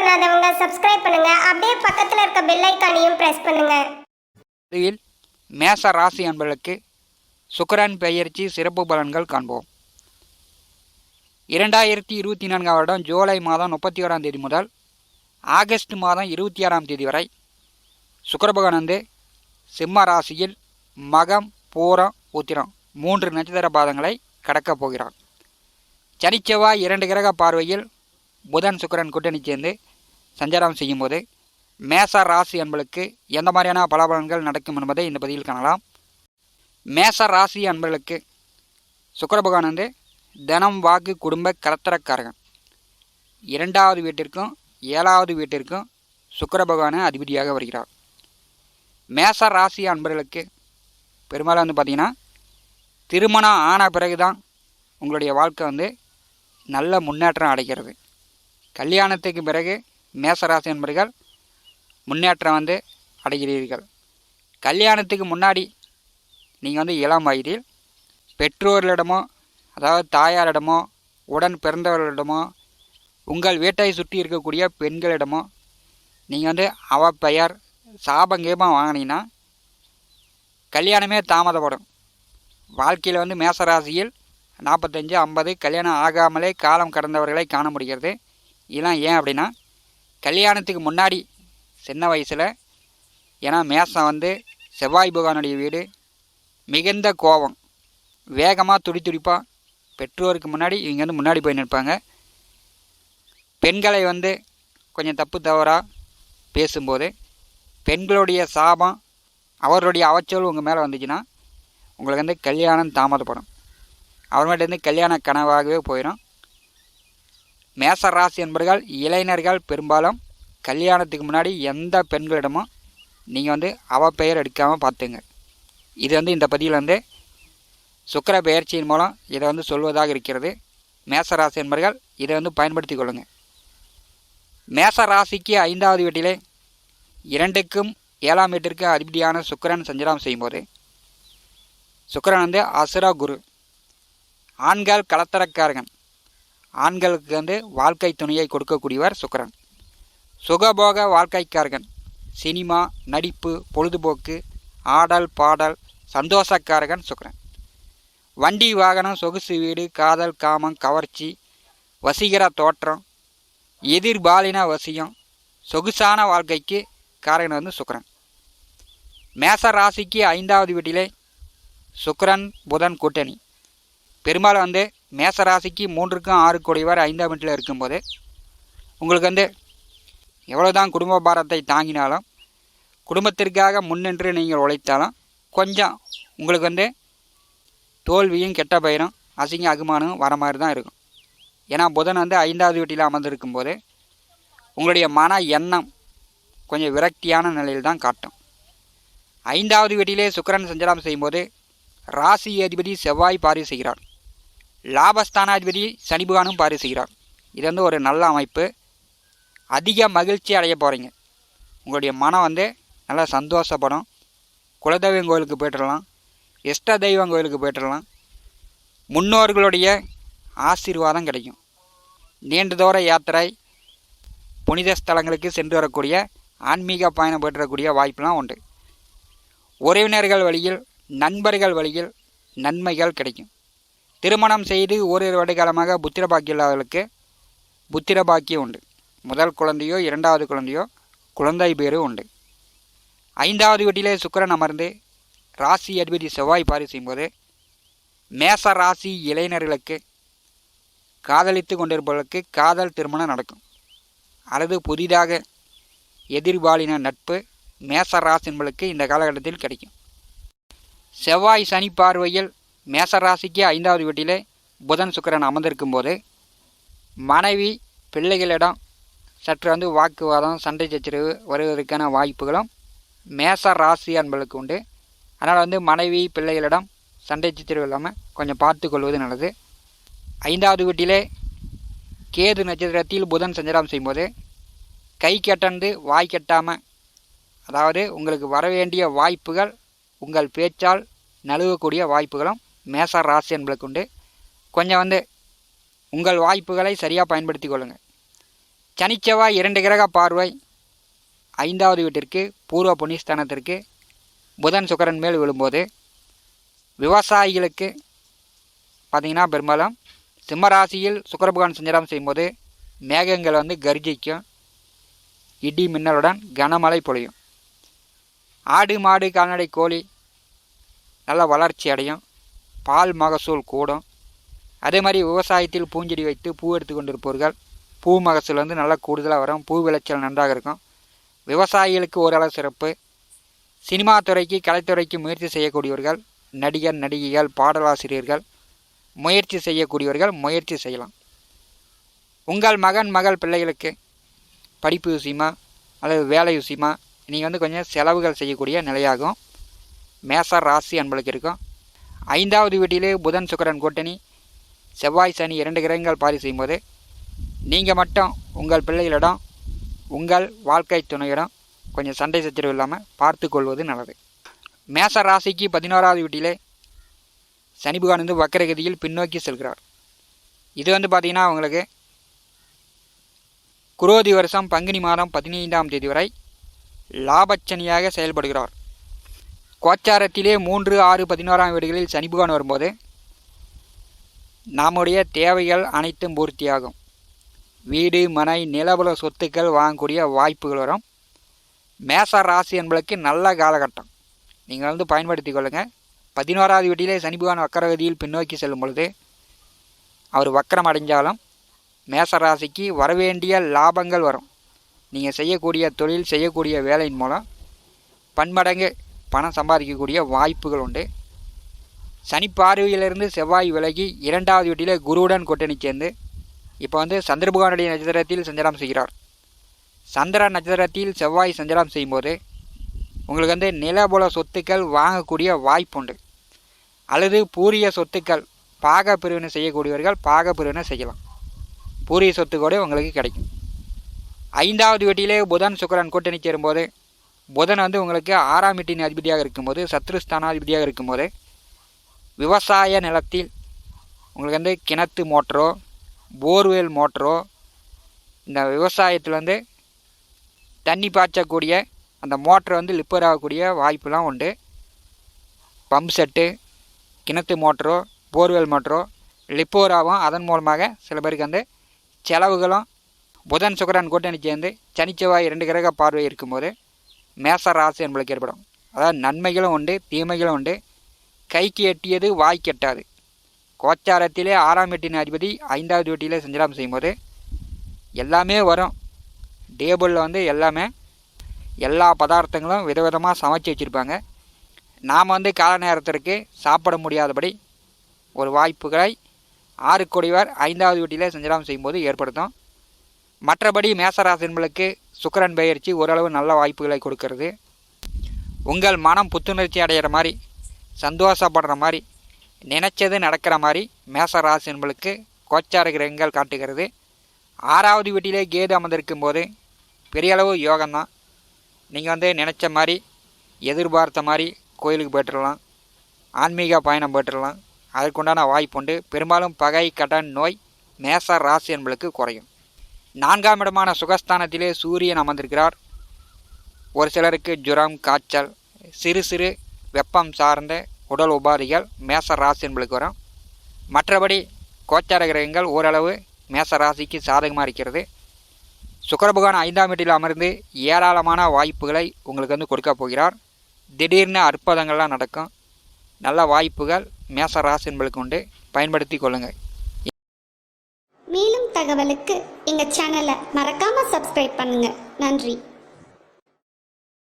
பண்ணாதவங்க சப்ஸ்கிரைப் பண்ணுங்க. அப்படியே பக்கத்துல இருக்க பெல் ஐகானையும் பிரஸ் பண்ணுங்க. இதில் மேச ராசி அன்பர்களுக்கு சுக்கிரன் பெயர்ச்சி சிறப்பு பலன்கள் காண்போம். 2024 வருடம் ஜூலை மாதம் 31ஆம் தேதி முதல் ஆகஸ்ட் மாதம் 26ஆம் தேதி வரை சுக்கிர பகவான் வந்து சிம்ம ராசியில் மகம் பூரம் உத்திரம் 3 நட்சத்திர பாதங்களை கடக்கப் போகிறார். சனிச்செவ்வாய் 2 கிரக பார்வையில் புதன் சுக்கிரன் கூட்டணி சேர்ந்து சஞ்சாரம் செய்யும்போது மேச ராசி அன்பர்களுக்கு எந்த மாதிரியான பலாபலன்கள் நடக்கும் என்பதை இந்த பதிவில் காணலாம். மேச ராசி அன்பர்களுக்கு சுக்கிர பகவான் வந்து தனம் வாக்கு குடும்ப கலத்திரக்காரகன். 2வது வீட்டிற்கும் 7வது வீட்டிற்கும் சுக்கிர பகவான் அதிபதியாக வருகிறார். மேச ராசி அன்பர்களுக்கு பெரும்பாலும் வந்து பார்த்திங்கன்னா திருமணம் ஆன பிறகுதான் உங்களுடைய வாழ்க்கை வந்து நல்ல முன்னேற்றம் அடைகிறது. கல்யாணத்துக்கு பிறகு மேசராசி அன்பர்கள் முன்னேற்றம் வந்து அடைகிறீர்கள். கல்யாணத்துக்கு முன்னாடி நீங்கள் வந்து இளம் வயதில் பெற்றோர்களிடமோ அதாவது தாயாரிடமோ உடன் பிறந்தவர்களிடமோ உங்கள் வீட்டை சுற்றி இருக்கக்கூடிய பெண்களிடமோ நீங்கள் வந்து அவப்பெயர் சாபங்கேபம் வாங்கினீங்கன்னா கல்யாணமே தாமதப்படும். வாழ்க்கையில் வந்து மேசராசியில் 45, 50 கல்யாணம் ஆகாமலே காலம் கடந்தவர்களை காண முடிகிறது. இதெல்லாம் ஏன் அப்படின்னா கல்யாணத்துக்கு முன்னாடி சின்ன வயசில், ஏன்னா மேசம் வந்து செவ்வாய் பகவானுடைய வீடு, மிகுந்த கோபம், வேகமாக துடிப்பாக பெற்றோருக்கு முன்னாடி இவங்க வந்து முன்னாடி போய் நிற்பாங்க. பெண்களை வந்து கொஞ்சம் தப்பு தவறாக பேசும்போது பெண்களுடைய சாபம் அவருடைய அவச்சொல் உங்கள் மேலே வந்துச்சுன்னா உங்களுக்கு வந்து கல்யாணம் தாமதப்படும். அப்புறமேட்டு கல்யாண கனவாகவே போயிடும். மேச ராசி என்பவர்கள் இளைஞர்கள் பெரும்பாலும் கல்யாணத்துக்கு முன்னாடி எந்த பெண்களிடமும் நீங்கள் வந்து அவப்பெயர் எடுக்காமல் பார்த்துங்க. இது வந்து இந்த பதிவில் வந்து சுக்கிர பெயர்ச்சியின் மூலம் இதை வந்து சொல்வதாக இருக்கிறது. மேச ராசி என்பவர்கள் இதை வந்து பயன்படுத்தி கொள்ளுங்கள். மேச ராசிக்கு 5வது வீட்டிலே 2க்கும் 7ஆம் வீட்டிற்கு அதிபதியான சுக்கிரன் சஞ்சாரம் செய்யும்போது சுக்கிரன் வந்து அசுர குரு, ஆண்கள் கலத்தரக்காரகன், ஆண்களுக்கு வந்து வாழ்க்கை துணையை கொடுக்கக்கூடியவர் சுக்கிரன். சுகபோக வாழ்க்கைக்காரகன், சினிமா நடிப்பு பொழுதுபோக்கு ஆடல் பாடல் சந்தோஷக்காரகன் சுக்கிரன். வண்டி வாகனம் சொகுசு வீடு காதல் காமம் கவர்ச்சி வசீகர தோற்றம் எதிர்பாலின வசியம் சொகுசான வாழ்க்கைக்கு காரகன் வந்து சுக்கிரன். மேச ராசிக்கு 5வது வீட்டிலே சுக்கிரன் புதன் கூட்டணி. பெரும்பாலும் வந்து மேச ராசிக்கு 3க்கும் 6 கூடியவர் 5ஆம் வீட்டில் இருக்கும்போது உங்களுக்கு வந்து எவ்வளோதான் குடும்ப பாரத்தை தாங்கினாலும் குடும்பத்திற்காக முன்னின்று நீங்கள் உழைத்தாலும் கொஞ்சம் உங்களுக்கு வந்து தோல்வியும் கெட்ட பெயரும் அசிங்க அகுமானம் வர மாதிரி தான் இருக்கும். ஏன்னா புதன் வந்து 5வது வீட்டில் அமர்ந்திருக்கும்போது உங்களுடைய மன எண்ணம் கொஞ்சம் விரக்தியான நிலையில் தான் காட்டும். 5வது வீட்டிலே சுக்கிரன் சஞ்சாரம் செய்யும்போது ராசி அதிபதி செவ்வாய் பார்வை செய்கிறார். லாபஸ்தானாதிபதி சனி பகவானும் பார்வை செய்கிறார். இது வந்து ஒரு நல்ல அமைப்பு. அதிக மகிழ்ச்சி அடைய போகிறீங்க. உங்களுடைய மனம் வந்து நல்லா சந்தோஷப்படும். குலதெய்வம் கோயிலுக்கு போய்ட்டுடலாம், இஷ்ட தெய்வம் கோயிலுக்கு போய்ட்டுடலாம். முன்னோர்களுடைய ஆசீர்வாதம் கிடைக்கும். நீண்ட தூர யாத்திரை புனித ஸ்தலங்களுக்கு சென்று வரக்கூடிய ஆன்மீக பயணம் பெற்றக்கூடிய வாய்ப்பெலாம் உண்டு. உறவினர்கள் வழியில் நண்பர்கள் வழியில் நன்மைகள் கிடைக்கும். திருமணம் செய்து ஓரிரு வருடகாலமாக புத்திர பாக்கியம் இல்லாதவர்களுக்கு புத்திர பாக்கியம் உண்டு. முதல் குழந்தையோ 2வது குழந்தையோ குழந்தை பேரும் உண்டு. 5வது வீட்டிலே சுக்கிரன் அமர்ந்து ராசி அதிபதி செவ்வாய் பார்வை செய்யும்போது மேச ராசி இளைஞர்களுக்கு காதலித்து கொண்டிருப்பவர்களுக்கு காதல் திருமணம் நடக்கும். அல்லது புதிதாக எதிர்பாலின நட்பு மேச ராசி என்பவர்களுக்கு இந்த காலகட்டத்தில் கிடைக்கும். செவ்வாய் சனி பார்வையில் மேச ராசிக்கு 5வது வீட்டிலே புதன் சுக்கிரன் அமர்ந்திருக்கும் போது மனைவி பிள்ளைகளிடம் சற்று வந்து வாக்குவாதம் சண்டை சச்சரவு வருவதற்கான வாய்ப்புகளும் மேச ராசி அன்பர்களுக்கு உண்டு. அதனால் வந்து மனைவி பிள்ளைகளிடம் சண்டை சச்சரவு இல்லாமல் கொஞ்சம் பார்த்து கொள்வது நல்லது. 5வது வீட்டிலே கேது நட்சத்திரத்தில் புதன் சஞ்சாரம் செய்யும்போது கை கட்டந்து வாய் கட்டாமல், அதாவது உங்களுக்கு வரவேண்டிய வாய்ப்புகள் உங்கள் பேச்சால் நழுவக்கூடிய வாய்ப்புகளும் மேச ராசி என்பளுக்கு உண்டு. கொஞ்சம் வந்து உங்கள் வாய்ப்புகளை சரியாக பயன்படுத்தி கொள்ளுங்கள். சனி செவ்வாய் 2 கிரக பார்வை 5வது வீட்டிற்கு பூர்வ புண்ணியஸ்தானத்திற்கு புதன் சுக்கிரன் மேல் விழும்போது விவசாயிகளுக்கு பார்த்திங்கன்னா பெரும்பாலும் சிம்மராசியில் சுக்கிர பகவான் சஞ்சாரம் செய்யும்போது மேகங்கள் வந்து கர்ஜிக்கும், இடி மின்னலுடன் கனமழை பொழியும். ஆடு மாடு கால்நடை கோழி நல்ல வளர்ச்சி அடையும், பால் மகசூல் கூடும். அதே மாதிரி விவசாயத்தில் பூஞ்செடி வைத்து பூ எடுத்து கொண்டிருப்பவர்கள் பூ மகசூல் வந்து நல்லா கூடுதலாக வரும், பூ விளைச்சல் நன்றாக இருக்கும். விவசாயிகளுக்கு ஓரளவு சிறப்பு. சினிமா துறைக்கு கலைத்துறைக்கு முயற்சி செய்யக்கூடியவர்கள், நடிகர் நடிகைகள் பாடலாசிரியர்கள் முயற்சி செய்யக்கூடியவர்கள் முயற்சி செய்யலாம். உங்கள் மகன் மகள் பிள்ளைகளுக்கு படிப்பு விஷயமா அல்லது வேலை விஷயமா நீங்கள் வந்து கொஞ்சம் செலவுகள் செய்யக்கூடிய நிலையாகும். மேச ராசி அன்பளுக்கு இருக்கும். 5வது வீட்டிலே புதன் சுக்கிரன் கூட்டணி, செவ்வாய் சனி 2 கிரகங்கள் பாதி செய்யும்போது நீங்கள் மட்டும் உங்கள் பிள்ளைகளிடம் உங்கள் வாழ்க்கை துணையிடம் கொஞ்சம் சண்டை சச்சரவு இல்லாமல் பார்த்து கொள்வது நல்லது. மேச ராசிக்கு 11வது வீட்டிலே சனி பகவான் வந்து வக்கரகதியில் பின்னோக்கி செல்கிறார். இது வந்து பார்த்திங்கன்னா அவங்களுக்கு குரோதி வருஷம் பங்குனி மாதம் 15ஆம் தேதி வரை லாபச்சனியாக செயல்படுகிறார். கோச்சாரத்திலே 3, 6, 11ஆம் வீடுகளில் சனி பகவான் வரும்போது நம்முடைய தேவைகள் அனைத்தும் பூர்த்தியாகும். வீடு மனை நிலபுல சொத்துக்கள் வாங்கக்கூடிய வாய்ப்புகள் வரும். மேச ராசி என்பதற்கு நல்ல காலகட்டம், நீங்கள் வந்து பயன்படுத்தி கொள்ளுங்கள். 11வது வீட்டிலே சனி பகவான் வக்கரகதியில் பின்னோக்கி செல்லும் பொழுது அவர் வக்கரம் அடைஞ்சாலும் மேச ராசிக்கு வரவேண்டிய லாபங்கள் வரும். நீங்கள் செய்யக்கூடிய தொழில் செய்யக்கூடிய வேலையின் மூலம் பன்மடங்கு பணம் சம்பாதிக்கக்கூடிய வாய்ப்புகள் உண்டு. சனி பார்வையிலிருந்து செவ்வாய் விலகி 2வது வீட்டிலே குருவுடன் கூட்டணி சேர்ந்து இப்போ வந்து சந்திர பகவானுடைய நட்சத்திரத்தில் சஞ்சாரம் செய்கிறார். சந்திர நட்சத்திரத்தில் செவ்வாய் சஞ்சாரம் செய்யும்போது உங்களுக்கு வந்து நிலபுல சொத்துக்கள் வாங்கக்கூடிய வாய்ப்பு உண்டு. அல்லது பூரிய சொத்துக்கள் பாக பிரிவினை செய்யக்கூடியவர்கள் பாக பிரிவினை செய்யலாம். பூரிய சொத்து கூட உங்களுக்கு கிடைக்கும். 5வது வீட்டிலே புதன் சுக்கிரன் கூட்டணி சேரும்போது புதன் வந்து உங்களுக்கு 6ஆம் வீட்டின் அதிபதியாக இருக்கும்போது சத்ருஸ்தானாதிபதியாக இருக்கும்போது விவசாய நிலத்தில் உங்களுக்கு வந்து கிணத்து மோட்டரோ போர்வெல் மோட்டரோ இந்த விவசாயத்தில் வந்து தண்ணி பாய்ச்சக்கூடிய அந்த மோட்டரை வந்து லிப்பர் ஆகக்கூடிய வாய்ப்புலாம் உண்டு. பம்ப் செட்டு கிணத்து மோட்டரோ போர்வெல் மோட்டரோ லிப்போர் ஆகும். அதன் மூலமாக சில பேருக்கு வந்து செலவுகளும் புதன் சுக்கிரன் கூட்டணி சேர்ந்து சனி செவ்வாய் 2 கிரக பார்வை இருக்கும்போது மேச ராசி என்பதற்கு ஏற்படும். அதாவது நன்மைகளும் உண்டு தீமைகளும் உண்டு. கைக்கு எட்டியது வாய்க்கு எட்டாது. கோச்சாரத்திலே 6ஆம் வீட்டின் அதிபதி 5வது வீட்டிலே சஞ்சாரம் செய்யும்போது எல்லாமே வரும். டேபிளில் வந்து எல்லா பதார்த்தங்களும் விதவிதமாக சமைச்சு வச்சுருப்பாங்க. நாம் வந்து கால நேரத்திற்கு சாப்பிட முடியாதபடி ஒரு வாய்ப்புகளை 6 கோடிவர் 5வது வீட்டிலே சஞ்சாரம் செய்யும்போது ஏற்படுத்தும். மற்றபடி மேசராசி என்பதற்கு சுக்கிரன் பெயர்ச்சி ஓரளவு நல்ல வாய்ப்புகளை கொடுக்கறது. உங்கள் மனம் புத்துணர்ச்சி அடைகிற மாதிரி சந்தோஷப்படுற மாதிரி நினைச்சது நடக்கிற மாதிரி மேச ராசி என்பதற்கு கோச்சார கிரகங்கள் காட்டுகிறது. 6வது வீட்டிலே கேது அமர்ந்திருக்கும் போது பெரிய அளவு யோகம்தான். நீங்கள் வந்து நினச்ச மாதிரி எதிர்பார்த்த மாதிரி கோயிலுக்கு போய்ட்டுடலாம், ஆன்மீக பயணம் போய்ட்டுடலாம். அதற்குண்டான வாய்ப்பு உண்டு. பெரும்பாலும் பகை கடன் நோய் மேச ராசி என்பதற்கு குறையும். 4ஆம் இடமான சுகஸ்தானத்திலே சூரியன் அமர்ந்திருக்கிறார். ஒரு சிலருக்கு ஜுரம் காய்ச்சல் சிறு வெப்பம் சார்ந்த உடல் உபாதைகள் மேச ராசி என்பதற்கு வரும். மற்றபடி கோச்சார கிரகங்கள் ஓரளவு மேச ராசிக்கு சாதகமாக இருக்கிறது. சுக்கிர பகவான் 5ஆம் வீட்டில் அமர்ந்து ஏராளமான வாய்ப்புகளை உங்களுக்கு வந்து கொடுக்க போகிறார். திடீர்னு அற்புதங்கள்லாம் நடக்கும். நல்ல வாய்ப்புகள் மேச ராசி என்பதற்கு உண்டு. பயன்படுத்தி கொள்ளுங்கள். மேலும் தகவலுக்கு எங்கள் சேனலை மறக்காமல் சப்ஸ்கிரைப் பண்ணுங்கள். நன்றி.